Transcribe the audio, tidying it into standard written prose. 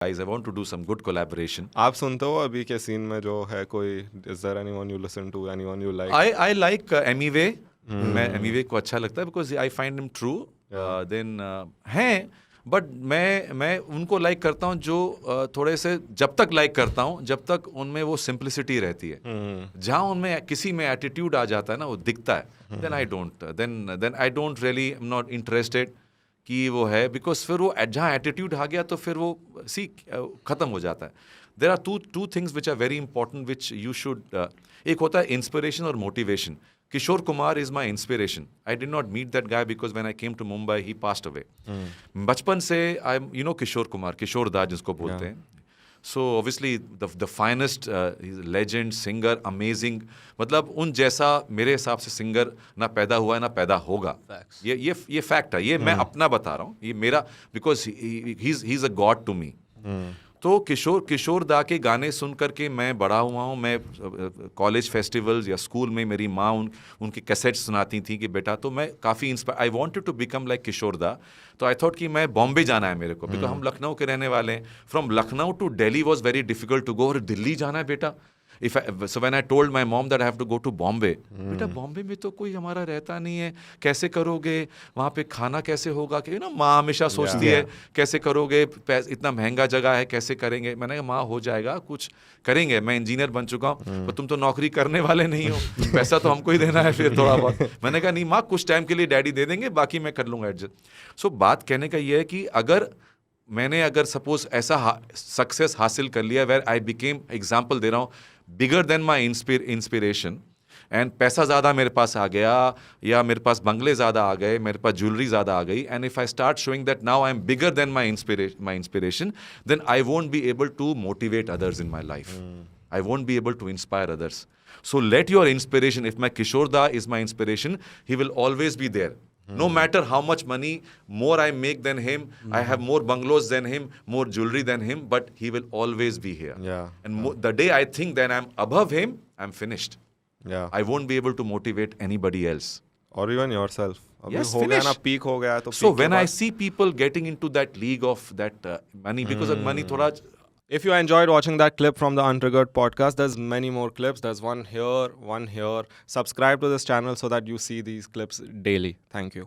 guys, I want to do some good collaboration. आप सुनते हो अभी के सीन में जो है कोई, is there anyone you listen to, anyone you like? I like Emiway. मैं Emiway को अच्छा लगता है because I find him true. Then हैं, but मैं उनको लाइक करता हूँ जो थोड़े से, जब तक लाइक करता हूँ जब तक उनमें वो सिंप्लिसिटी रहती है. जहाँ उनमें किसी में एटीट्यूड आ जाता है ना, वो दिखता है, then I don't really, I'm not interested कि वो है, बिकॉज फिर वो जहाँ एटीट्यूड आ गया तो फिर वो ख़त्म हो जाता है. There are two things which are very important which you should, एक होता है इंस्पिरेशन और motivation. Kishore Kumar is my inspiration. I did not meet that guy because when I came to Mumbai he passed away. बचपन से I am, you know Kishore Kumar, Kishore da जिसको बोलते हैं. So obviously the finest legend singer, amazing. मतलब उन जैसा मेरे हिसाब से सिंगर ना पैदा हुआ है ना पैदा होगा. ये फैक्ट है, ये मैं अपना बता रहा हूँ, ये मेरा, because he is a god to me. तो किशोर दा के गाने सुन करके मैं बड़ा हुआ हूँ. मैं कॉलेज फेस्टिवल्स या स्कूल में मेरी माँ उनकी कैसेट्स सुनाती थी कि बेटा, तो मैं काफ़ी inspire, I wanted to become like Kishore da. तो आई थॉट कि मैं बॉम्बे जाना है मेरे को, बिकॉज हम लखनऊ के रहने वाले हैं. From Lucknow to Delhi was very difficult to go. और दिल्ली जाना है बेटा. So when I told my mom that I have to go to Bombay, बेटा बॉम्बे में तो कोई हमारा रहता नहीं है, कैसे करोगे वहाँ पे, खाना कैसे होगा, कि ना माँ हमेशा सोचती है कैसे करोगे, इतना महंगा जगह है, कैसे करेंगे. मैंने कहा माँ हो जाएगा, कुछ करेंगे, मैं इंजीनियर बन चुका हूँ, पर तुम तो नौकरी करने वाले नहीं हो, पैसा तो हमको ही देना है फिर थोड़ा बहुत. मैंने कहा नहीं माँ, कुछ टाइम के लिए डैडी दे देंगे, बाकी मैं कर लूँगा एडजस्ट. सो बात कहने का ये है कि अगर सपोज ऐसा सक्सेस हासिल कर लिया वेर आई बिकेम, एग्जाम्पल दे रहा हूँ, बिगर देन माई इंस्पिरेशन, एंड पैसा ज़्यादा मेरे पास आ गया, या मेरे पास बंगले ज़्यादा आ गए, मेरे पास ज्वेलरी ज़्यादा आ गई, and if I start showing that now I am bigger than my inspiration, then I won't be able to motivate others in my life. I won't be able to inspire others. So let your inspiration, if my Kishore Da is my inspiration, he will always be there. No matter how much money more I make than him, I have more bungalows than him, more jewelry than him, but he will always be here. Yeah. And the day I think that I'm above him, I'm finished. Yeah. I won't be able to motivate anybody else. Or even yourself. Yes, हो गया ना, finish. peak हो गया तो So peak when के I बाद- see people getting into that league of that money, because of money थोड़ा. If you enjoyed watching that clip from the Untriggered podcast, there's many more clips. There's one here, one here. Subscribe to this channel so that you see these clips daily. Thank you.